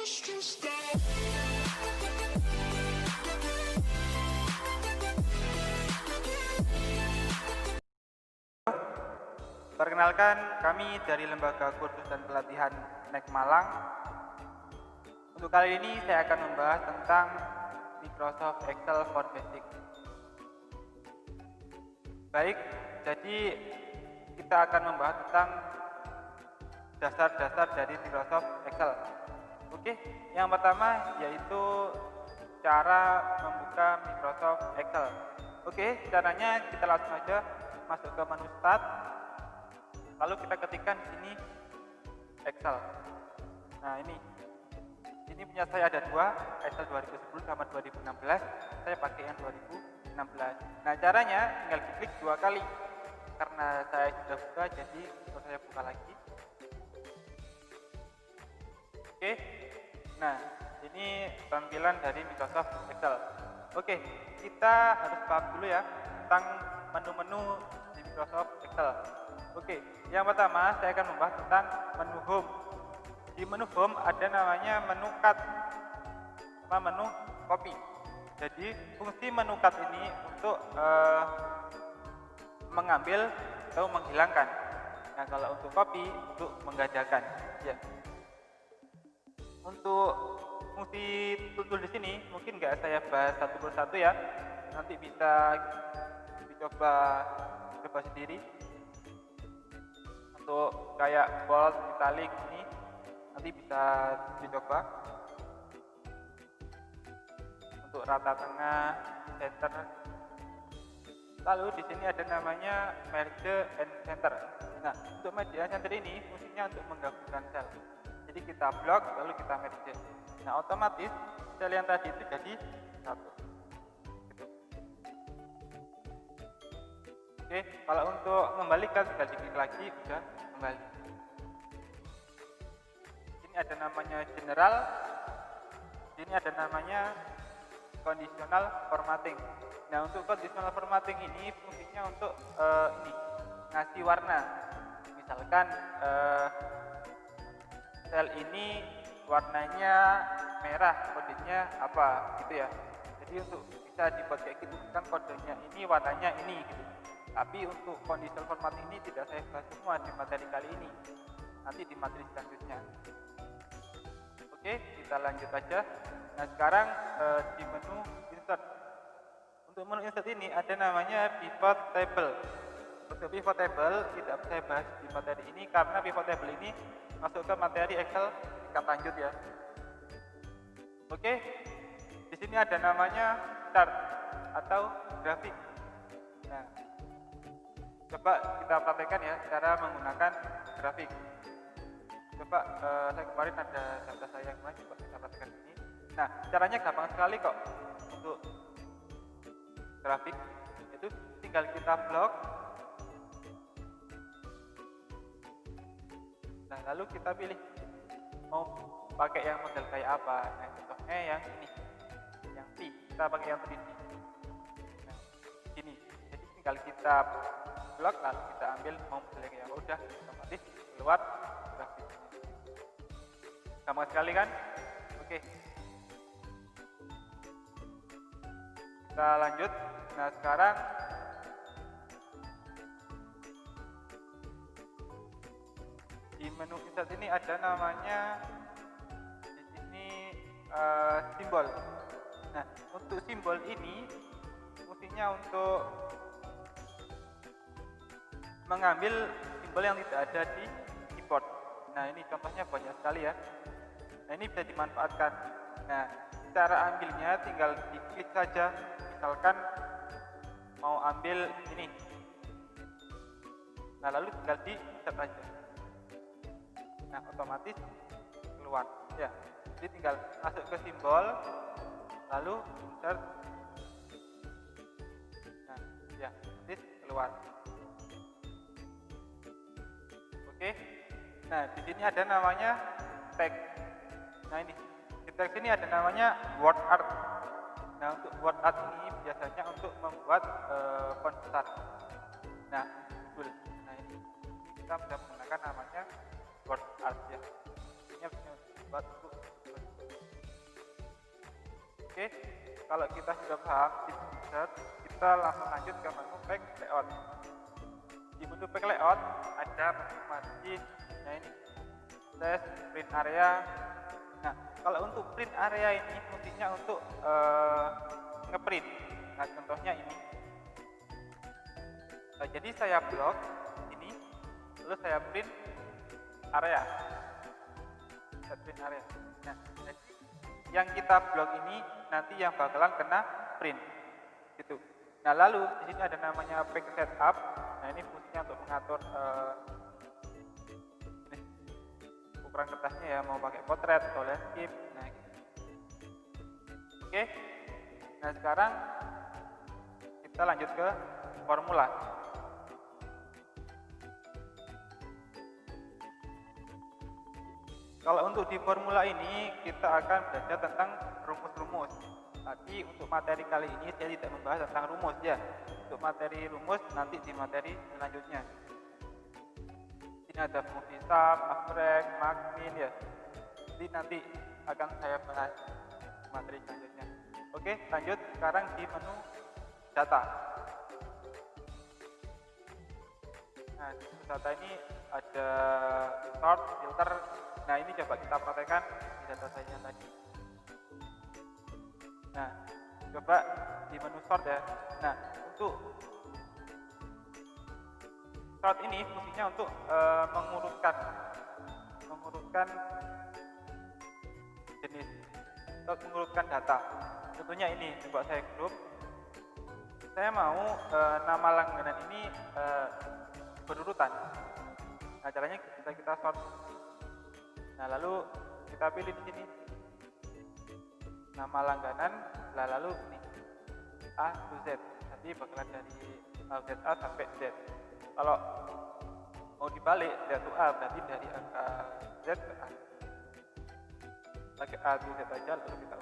Perkenalkan, kami dari Lembaga Kursus dan Pelatihan NEK Malang. Untuk kali ini saya akan membahas tentang Microsoft Excel for Basics. Baik, jadi kita akan membahas tentang dasar-dasar dari Microsoft Excel. Oke, yang pertama yaitu cara membuka Microsoft Excel. Oke, caranya kita langsung aja masuk ke menu Start. Lalu kita ketikkan di sini Excel. Nah, ini punya saya ada dua, Excel 2010 sama 2016. Saya pakai yang 2016. Nah, caranya tinggal diklik dua kali. Karena saya sudah buka, jadi saya buka lagi. Oke. Nah, ini tampilan dari Microsoft Excel. Oke, kita harus paham dulu ya tentang menu-menu di Microsoft Excel. Oke, yang pertama saya akan membahas tentang menu Home. Di menu Home ada namanya menu Cut sama menu Copy. Jadi fungsi menu Cut ini untuk mengambil atau menghilangkan. Nah, kalau untuk Copy untuk menggandakan. Ya. Untuk fungsi tool di sini mungkin nggak saya bahas satu persatu ya. Nanti bisa dicoba sendiri. Untuk kayak bold, italic ini nanti bisa dicoba. Untuk rata tengah, center. Lalu di sini ada namanya merge and center. Nah, untuk merge and center ini fungsinya untuk menggabungkan sel. Jadi kita blok lalu kita merge. Nah, otomatis sel yang tadi itu jadi satu. Oke, kalau untuk membalikan tinggal diklik lagi udah kembali. Ini ada namanya general. Ini ada namanya conditional formatting. Nah, untuk conditional formatting ini fungsinya untuk ini ngasih warna. Misalkan sel ini warnanya merah, kodenya apa gitu ya. Jadi untuk bisa dibuat kayak gitu kan kodenya ini warnanya ini gitu. Tapi untuk conditional formatting ini tidak saya bahas semua di materi kali ini. Nanti di materi selanjutnya. Oke, kita lanjut aja. Nah, sekarang di menu insert. Untuk menu insert ini ada namanya pivot table. Untuk pivot table tidak saya bahas di materi ini karena pivot table ini masuk ke materi Excel tingkat lanjut ya. Oke, di sini ada namanya chart atau grafik. Nah, coba kita praktekkan ya cara menggunakan grafik. Coba saya kemarin ada data saya yang kemarin, coba kita praktekkan ini. Nah, caranya gampang sekali kok untuk grafik. Itu tinggal kita blok. Nah, lalu kita pilih mau pakai yang model kayak apa. Nah, contohnya yang ini, yang T. Kita pakai yang 3D. Nah, ini. Jadi tinggal kita blok lalu kita ambil mau modelnya kayak apa, udah otomatis keluar grafik. Gampang sekali kan? Oke. Kita lanjut. Nah, sekarang di menu insert ini ada namanya di sini simbol. Nah, untuk simbol ini fungsinya untuk mengambil simbol yang tidak ada di keyboard. Nah, ini contohnya banyak sekali ya. Nah, ini bisa dimanfaatkan. Nah, cara ambilnya tinggal diklik saja. Misalkan mau ambil ini. Nah, lalu tinggal di insert aja. Nah, otomatis keluar ya. Jadi tinggal masuk ke simbol lalu insert. Nah, ya, otomatis keluar. Oke. Nah, di sini ada namanya tag. Nah, ini di tag sini ada namanya word art. Nah, untuk word art ini biasanya untuk membuat font besar. Nah, tool. Nah, ini kita bisa menggunakan namanya word art ya. Ini bisa buat untuk Oke, kalau kita sudah paham insert, kita langsung lanjut ke menu pack layout. Di menu pack layout ada menu margin, nah ini test print area. Nah, kalau untuk print area ini fungsinya untuk ngeprint. Nah, contohnya ini. Jadi saya blok ini, lalu saya print area. Print area. Nah, jadi yang kita blok ini nanti yang bakalan kena print, gitu. Nah, lalu di sini ada namanya pack setup. Nah, ini fungsinya untuk mengatur ukuran kertasnya ya, mau pakai potret atau landscape. Nah, gitu. Oke. Nah, sekarang kita lanjut ke formula. Kalau untuk di formula ini kita akan belajar tentang rumus-rumus. Tapi untuk materi kali ini saya tidak membahas tentang rumus ya. Untuk materi rumus nanti di materi selanjutnya. Ini ada fungsi sum, average, max, min ya. Jadi nanti akan saya bahas materi selanjutnya. Oke, lanjut sekarang di menu data. Nah, di menu data ini ada sort, filter. Nah, ini coba kita praktekkan di data saya tadi. Nah, coba di menu sort ya. Nah, untuk sort ini fungsinya untuk mengurutkan jenis atau mengurutkan data. Contohnya ini, coba saya grup. Saya mau nama langganan ini berurutan. Nah, caranya kita sort. Nah, lalu kita pilih di sini nama langganan, lalu ini A to Z. Nanti bakalan dari ZA sampai Z. Kalau mau dibalik Z to A, berarti dari angka Z ke A. Pakai A to Z aja, lalu kita.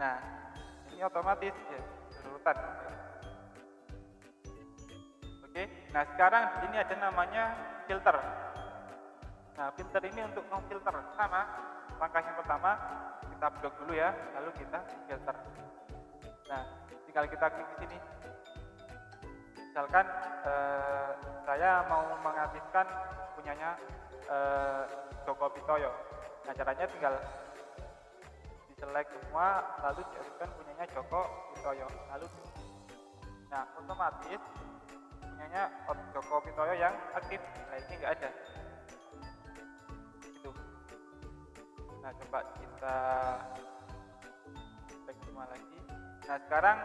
Nah, ini otomatis ya berurutan. Oke. Nah, sekarang di sini ada namanya filter. Nah, filter ini untuk memfilter sama. Langkah yang pertama kita blok dulu ya, lalu kita filter. Nah, tinggal kita klik di sini. Misalkan saya mau mengaktifkan punyanya Joko Pitoyo. Nah, caranya tinggal di select semua, lalu diaktifkan punyanya Joko Pitoyo. Lalu, nah otomatis punyanya Joko Pitoyo yang aktif. Nah, ini nggak ada. Nah, coba kita cek semua lagi. Nah, sekarang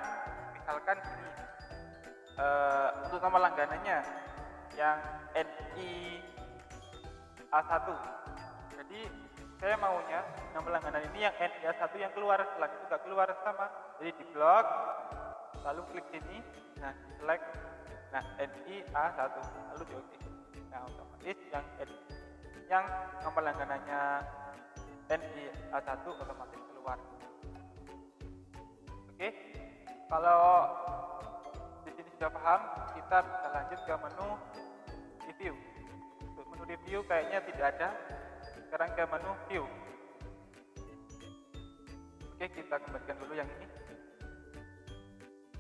misalkan ini untuk nama langganannya yang NI A1. Jadi saya maunya nama langganan ini yang NI A1 yang keluar, setelah itu nggak keluar sama. Jadi di blok, lalu klik sini, nah di select, nah NI A1, lalu di OK. Nah, otomatis yang nama langganannya NI A1 otomatis keluar. Oke, kalau di sini sudah paham, kita bisa lanjut ke menu review. Untuk menu review kayaknya tidak ada. Sekarang ke menu view. Oke, kita kembalikan dulu yang ini.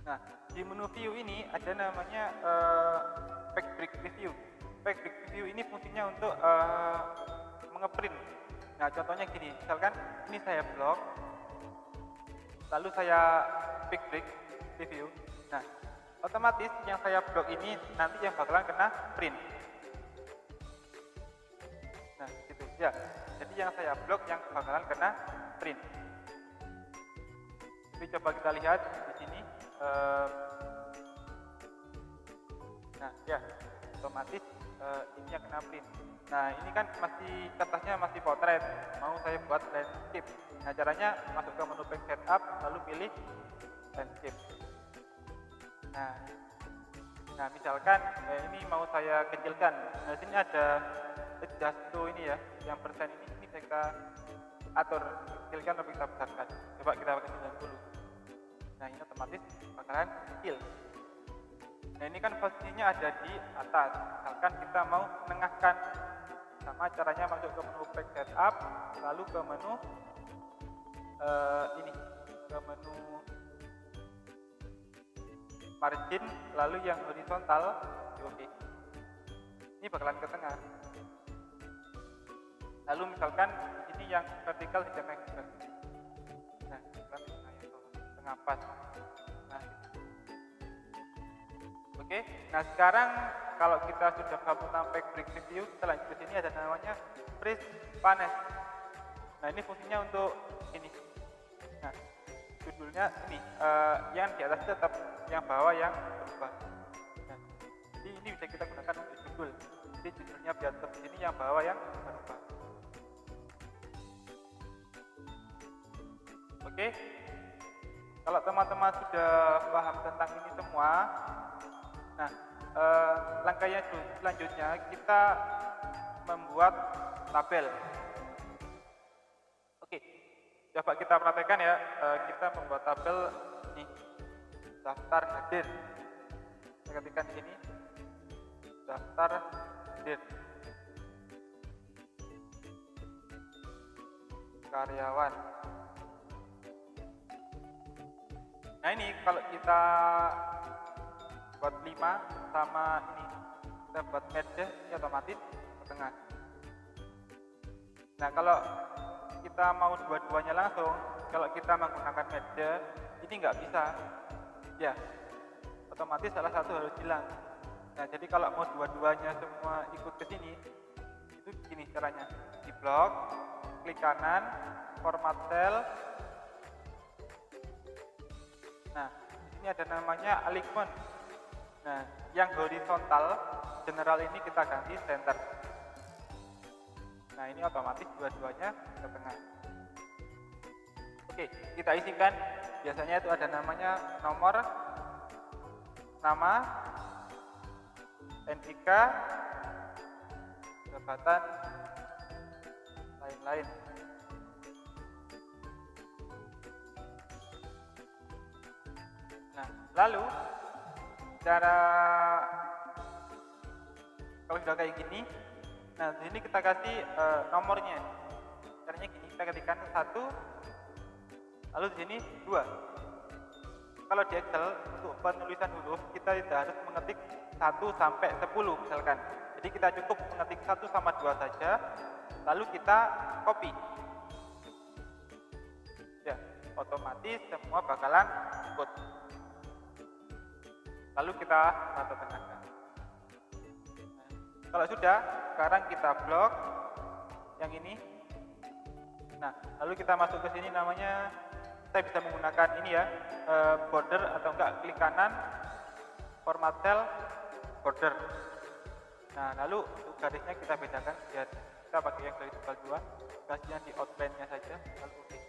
Nah, di menu view ini ada namanya pack break review. Pack break review ini fungsinya untuk mengeprint. Nah, contohnya gini, misalkan ini saya blok, lalu saya pick break review. Nah, otomatis yang saya blok ini nanti yang bakalan kena print. Nah, gitu ya. Jadi yang saya blok yang bakalan kena print. Jadi coba kita lihat di sini. Nah, ya, otomatis ini yang kena print. Nah, ini kan masih kertasnya masih potret, mau saya buat landscape. Nah, caranya masuk ke menu pack setup, lalu pilih landscape. Nah misalkan ini mau saya kecilkan. Nah, sini ada adjust to ini ya, yang persen ini kita atur kecilkan atau kita besarkan. Coba kita kecilkan dulu. Nah, ini otomatis bakalan kecil. Nah, ini kan posisinya ada di atas. Misalkan kita mau menengahkan, sama caranya masuk ke menu pack setup, lalu ke menu ini ke menu margin, lalu yang horizontal di oke. Ini bakalan ke tengah. Lalu misalkan di sini yang vertikal dicetak juga. Nah, kan tengah pas. Nah, oke. Nah, sekarang kalau kita sudah kamu sampai break review, selanjutnya sini ada namanya freeze panes. Nah, ini fungsinya untuk ini. Nah, judulnya ini yang di atas tetap, yang bawah yang berubah. Nah, jadi ini bisa kita gunakan untuk judul. Jadi judulnya biar tetap di sini, yang bawah yang berubah. Oke. Kalau teman-teman sudah paham tentang ini semua, nah langkahnya selanjutnya kita membuat tabel. Oke, coba kita praktekkan ya. Kita membuat tabel ini, daftar hadir. Saya ketikkan di sini, daftar hadir karyawan. Nah, ini kalau kita buat 5 sama ini, kita buat merge, ini otomatis ke tengah. Nah, kalau kita mau dua-duanya langsung, kalau kita menggunakan merge, ini nggak bisa. Ya, otomatis salah satu harus hilang. Nah, jadi kalau mau dua-duanya semua ikut ke sini, itu gini caranya. Di blok, klik kanan, format cell. Nah, ini ada namanya alignment. Nah, yang horizontal general ini kita ganti center. Nah, ini otomatis dua-duanya ke tengah. Oke, kita isikan. Biasanya itu ada namanya nomor, nama, NIK, jabatan, lain-lain. Nah, lalu cara kalau sudah kayak gini, nah di sini kita kasih nomornya. Caranya gini, kita ketikkan 1, lalu di sini 2. Kalau di Excel untuk penulisan huruf kita tidak harus mengetik 1 sampai 10 misalkan. Jadi kita cukup mengetik 1 sama 2 saja, lalu kita copy. Ya, otomatis semua bakalan ikut. Lalu kita tata tengahkan. Nah, kalau sudah, sekarang kita blok yang ini. Nah, lalu kita masuk ke sini, namanya saya bisa menggunakan ini ya, border atau enggak klik kanan, format cell, border. Nah, lalu untuk garisnya kita bedakan, biar kita pakai yang garis tebal 2, garisnya di outline-nya saja, lalu oke.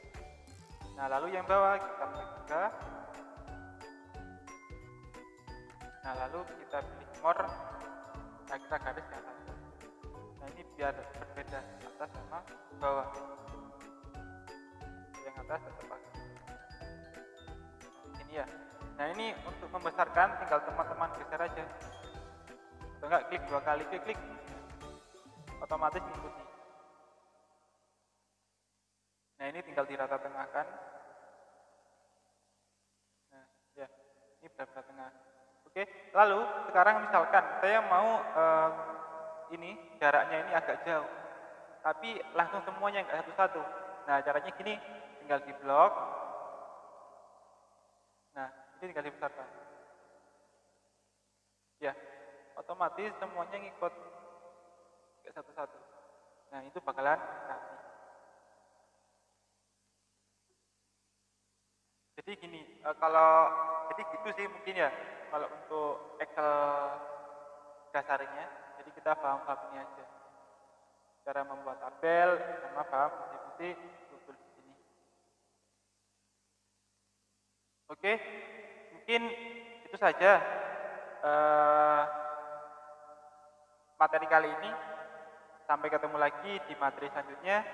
Nah, lalu yang bawah kita pilih 3. Nah, lalu kita pilih more. Nah, kita garis yang satu. Nah, ini biar berbeda atas sama bawah. Yang atas tetap pakai ini ya. Nah, ini untuk membesarkan tinggal teman-teman geser aja. Atau enggak klik 2 kali, klik otomatis mengikuti. Nah, ini tinggal dirata tengahkan. Nah, ya, ini benar-benar tengah. Oke, lalu sekarang misalkan saya mau ini jaraknya ini agak jauh, tapi langsung semuanya enggak satu-satu. Nah, caranya gini, tinggal di blok. Nah, ini tinggal dibesarkan. Ya, otomatis semuanya ngikut enggak satu-satu. Nah, itu bakalan rapi. Jadi gini, jadi gitu sih mungkin ya kalau untuk Excel dasarnya. Jadi kita paham-paham ini aja. Cara membuat tabel sama paham fungsi-fungsi tutul di sini. Oke, mungkin itu saja materi kali ini. Sampai ketemu lagi di materi selanjutnya.